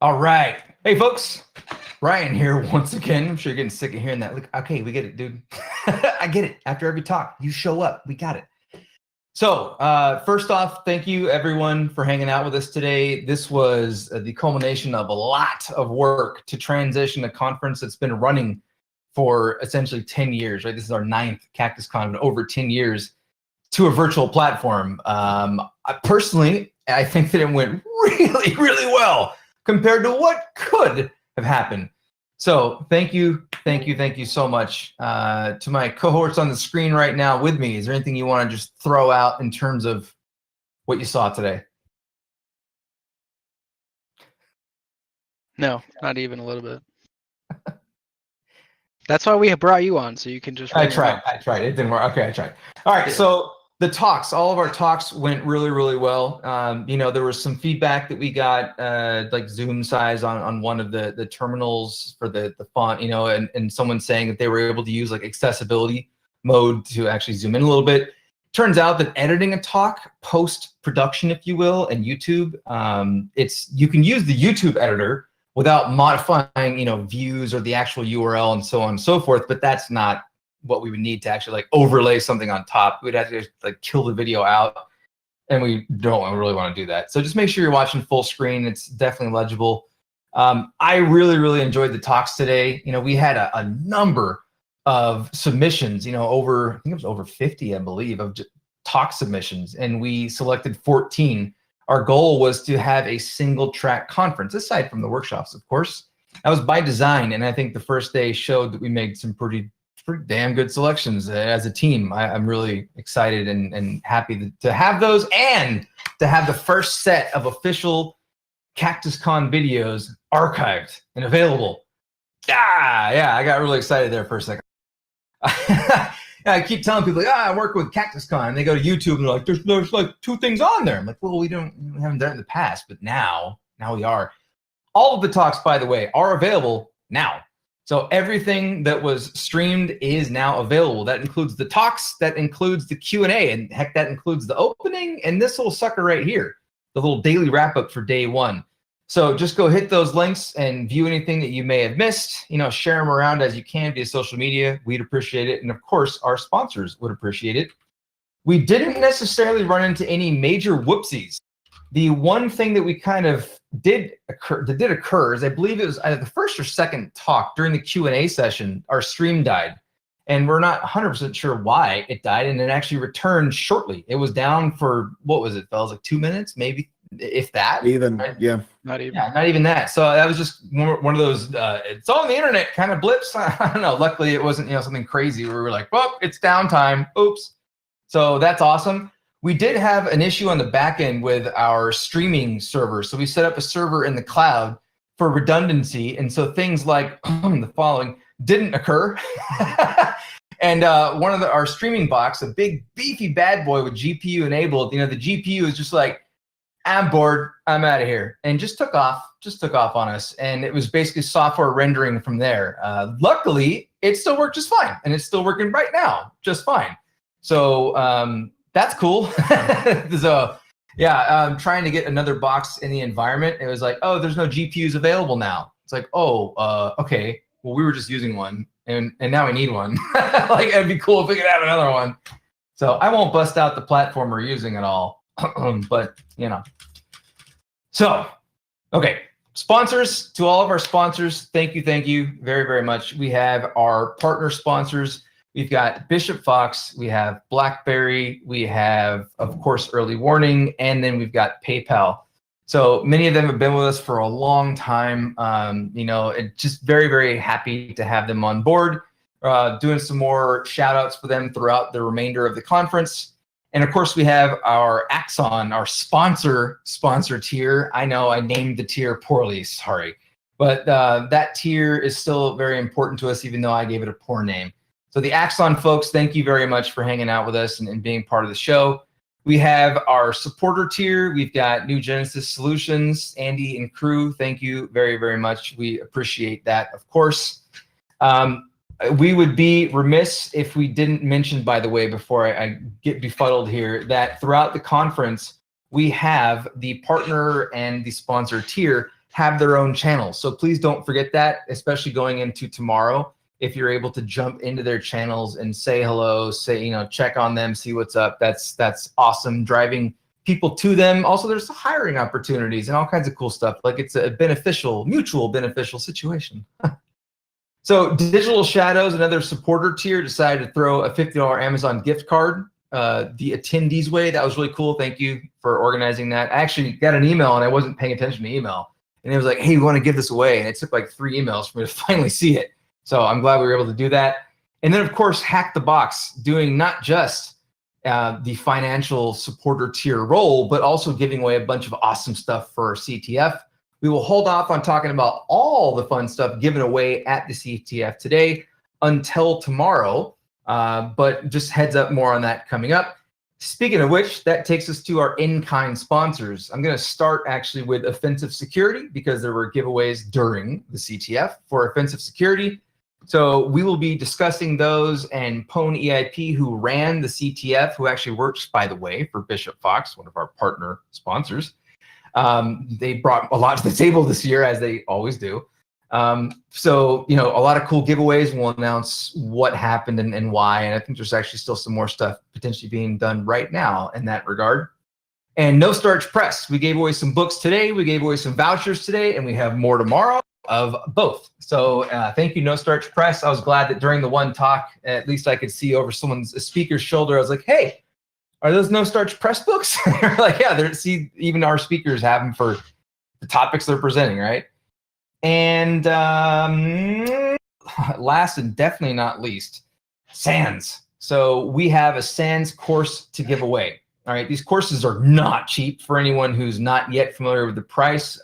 All right. Hey, folks. Ryan here once again. I'm sure you're getting sick of hearing that. Look, okay, we get it, dude. I get it. After every talk, you show up. We got it. So first off, thank you, everyone, for hanging out with us today. This was the culmination of a lot of work to transition a conference that's been running for essentially 10 years, right? This is our 9th CactusCon in over 10 years to a virtual platform. Personally, I think that it went really, really well compared to what could have happened. So thank you so much. To my cohorts on the screen right now with me, is there anything you want to just throw out in terms of what you saw today? No, not even a little bit. That's why we brought you on, so you can just. I tried. It didn't work. Okay, I tried. All right, so the talks, all of our talks went really, really well. There was some feedback that we got, like zoom size on one of the terminals for the font, and someone saying that they were able to use like accessibility mode to actually zoom in a little bit. Turns out that editing a talk post-production, if you will, and YouTube, you can use the YouTube editor without modifying, views or the actual URL and so on and so forth, but that's not what we would need to actually like overlay something on top. We'd have to just like kill the video out, and we don't really want to do that. So just make sure you're watching full screen. It's definitely legible. I really, really enjoyed the talks today. We had a number of submissions, I think it was over 50, I believe, of talk submissions, and we selected 14. Our goal was to have a single track conference, aside from the workshops, of course. That was by design, and I think the first day showed that we made some pretty damn good selections as a team. I'm really excited and happy to have those, and to have the first set of official CactusCon videos archived and available. Yeah, I got really excited there for a second. I keep telling people, like, I work with CactusCon, and they go to YouTube and they're like, there's like 2 things on there. I'm like, well, we haven't done it in the past, but now we are. All of the talks, by the way, are available now. So everything that was streamed is now available. That includes the talks, that includes the Q&A, and heck, that includes the opening and this little sucker right here, the little daily wrap up for day one. So just go hit those links and view anything that you may have missed. Share them around as you can via social media. We'd appreciate it. And of course, our sponsors would appreciate it. We didn't necessarily run into any major whoopsies. The one thing that we kind of did occur is, I believe it was either the first or second talk during the Q&A session, our stream died. And we're not 100% sure why it died, and it actually returned shortly. It was down for, what was it, fellas, like 2 minutes, maybe, if that. Even, right? yeah. Not even. Yeah, not even that. So that was just one of those, it's on the internet kind of blips. I don't know. Luckily, it wasn't something crazy where we were like, well, it's downtime. Oops. So that's awesome. We did have an issue on the back end with our streaming server. So we set up a server in the cloud for redundancy. And so things like the following didn't occur. And one of our streaming box, a big beefy bad boy with GPU enabled, the GPU is just like, I'm bored, I'm out of here, and just took off on us. And it was basically software rendering from there. Luckily, it still worked just fine, and it's still working right now just fine. So that's cool. So yeah, I'm trying to get another box in the environment. It was like, oh, there's no GPUs available now. It's like, oh, okay. Well, we were just using one, and now we need one. Like, it'd be cool if we could have another one. So I won't bust out the platform we're using at all. But so okay, sponsors, to all of our sponsors, thank you very, very much. We have our partner sponsors. We've got Bishop Fox, we have BlackBerry, we have, of course, Early Warning, and then we've got PayPal. So many of them have been with us for a long time. Just very, very happy to have them on board. Doing some more shout outs for them throughout the remainder of the conference. And of course, we have our Axon, our sponsor tier. I know I named the tier poorly, sorry. But that tier is still very important to us, even though I gave it a poor name. So the Axon folks, thank you very much for hanging out with us and being part of the show. We have our supporter tier. We've got New Genesis Solutions, Andy and crew. Thank you very, very much. We appreciate that, of course. We would be remiss if we didn't mention, by the way, before I get befuddled here, that throughout the conference, we have the partner and the sponsor tier have their own channels. So please don't forget that, especially going into tomorrow. If you're able to jump into their channels and say hello, say, check on them, see what's up. That's awesome. Driving people to them. Also, there's hiring opportunities and all kinds of cool stuff. Like it's a mutual beneficial situation. So Digital Shadows, another supporter tier, decided to throw a $50 Amazon gift card the attendees way. That was really cool. Thank you for organizing that. I actually got an email and I wasn't paying attention to email. And it was like, hey, we want to give this away. And it took like 3 emails for me to finally see it. So I'm glad we were able to do that. And then, of course, Hack the Box, doing not just the financial supporter tier role, but also giving away a bunch of awesome stuff for our CTF. We will hold off on talking about all the fun stuff given away at the CTF today until tomorrow. But just heads up, more on that coming up. Speaking of which, that takes us to our in-kind sponsors. I'm going to start actually with Offensive Security because there were giveaways during the CTF for Offensive Security. So we will be discussing those, and Pone EIP, who ran the CTF, who actually works, by the way, for Bishop Fox, one of our partner sponsors. They brought a lot to the table this year, as they always do. So, a lot of cool giveaways. We'll announce what happened and why. And I think there's actually still some more stuff potentially being done right now in that regard. And No Starch Press. We gave away some books today. We gave away some vouchers today, and we have more tomorrow of both. So thank you, No Starch Press. I was glad that during the one talk, at least I could see over someone's speaker's shoulder. I was like, hey, are those No Starch Press books? They're like, yeah, see, even our speakers have them for the topics they're presenting, right? And last and definitely not least, SANS. So we have a SANS course to give away. All right, these courses are not cheap for anyone who's not yet familiar with the price.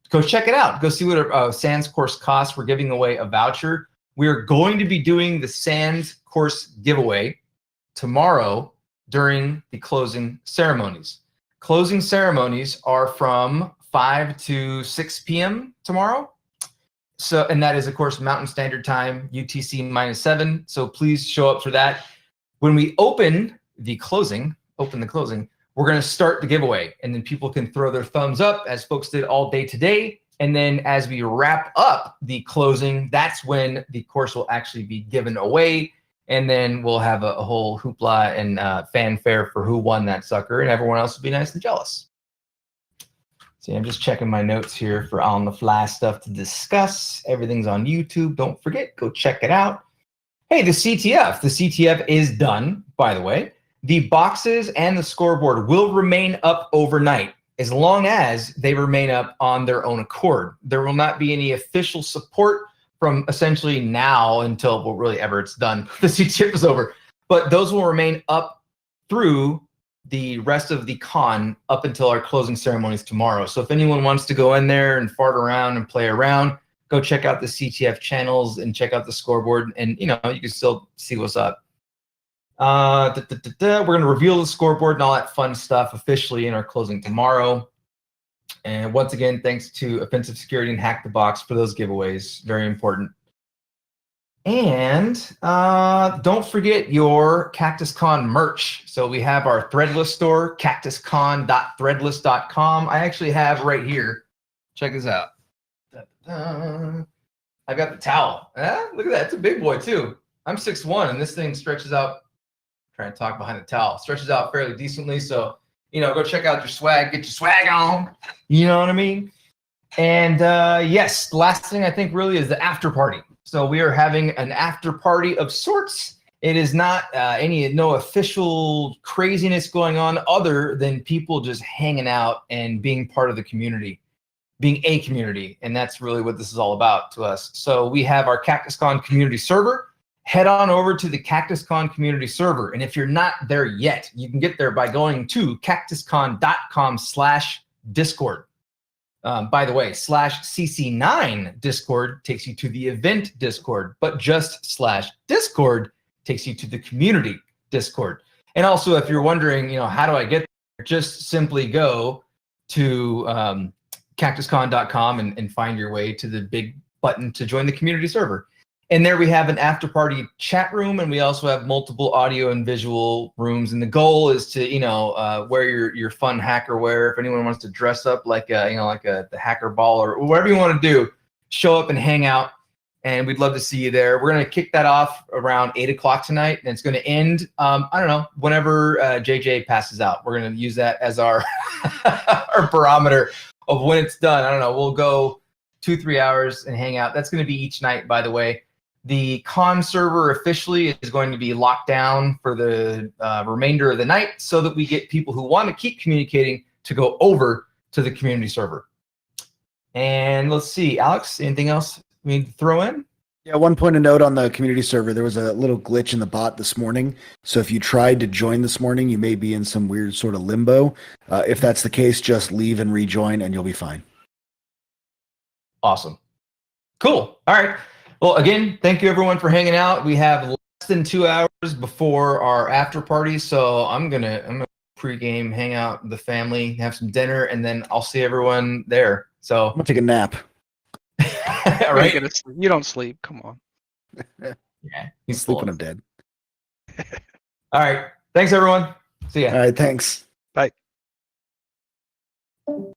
Go check it out. Go see what a SANS course costs. We're giving away a voucher. We're going to be doing the SANS course giveaway tomorrow during the closing ceremonies. Closing ceremonies are from 5 to 6 p.m. tomorrow. So, and that is, of course, Mountain Standard Time, UTC -7. So please show up for that. When we open the closing, we're going to start the giveaway, and then people can throw their thumbs up as folks did all day today. And then as we wrap up the closing, that's when the course will actually be given away. And then we'll have a whole hoopla and fanfare for who won that sucker, and everyone else will be nice and jealous. See, I'm just checking my notes here for on the fly stuff to discuss. Everything's on YouTube. Don't forget, go check it out. Hey, the CTF is done, by the way. The boxes and the scoreboard will remain up overnight as long as they remain up on their own accord. There will not be any official support from essentially now until, well, really ever it's done. The CTF is over. But those will remain up through the rest of the con up until our closing ceremonies tomorrow. So if anyone wants to go in there and fart around and play around, go check out the CTF channels and check out the scoreboard, and you can still see what's up. We're going to reveal the scoreboard and all that fun stuff officially in our closing tomorrow. And once again, thanks to Offensive Security and Hack the Box for those giveaways. Very important. And don't forget your CactusCon merch. So we have our Threadless store, cactuscon.threadless.com. I actually have right here. Check this out. I've got the towel. Look at that. It's a big boy, too. I'm 6'1", and this thing stretches out. Trying to talk behind the towel. Stretches out fairly decently. So, go check out your swag. Get your swag on. You know what I mean? And yes, the last thing I think really is the after party. So we are having an after party of sorts. It is not no official craziness going on other than people just hanging out and being part of the community, being a community. And that's really what this is all about to us. So we have our CactusCon community server. Head on over to the CactusCon community server. And if you're not there yet, you can get there by going to cactuscon.com/Discord. By the way, /CC9 Discord takes you to the event Discord, but just /Discord takes you to the community Discord. And also, if you're wondering, how do I get there, just simply go to cactuscon.com and find your way to the big button to join the community server. in there we have an after party chat room, and we also have multiple audio and visual rooms. And the goal is to, wear your fun hacker wear. If anyone wants to dress up like the hacker ball or whatever you want to do, show up and hang out. And we'd love to see you there. We're going to kick that off around 8 o'clock tonight, and it's going to end, I don't know, whenever JJ passes out. We're going to use that as our our barometer of when it's done. I don't know. We'll go 2-3 hours and hang out. That's going to be each night, by the way. The con server officially is going to be locked down for the remainder of the night so that we get people who want to keep communicating to go over to the community server. And let's see, Alex, anything else we need to throw in? Yeah, one point of note on the community server, there was a little glitch in the bot this morning. So if you tried to join this morning, you may be in some weird sort of limbo. If that's the case, just leave and rejoin and you'll be fine. Awesome. Cool. All right. Well, again, thank you everyone for hanging out. We have less than 2 hours before our after party. So I'm gonna pregame, hang out with the family, have some dinner, and then I'll see everyone there. So I'm gonna take a nap. all right. You don't sleep. Come on. Yeah, He's sleep when I'm dead. All right. Thanks, everyone. See ya. All right, thanks. Bye.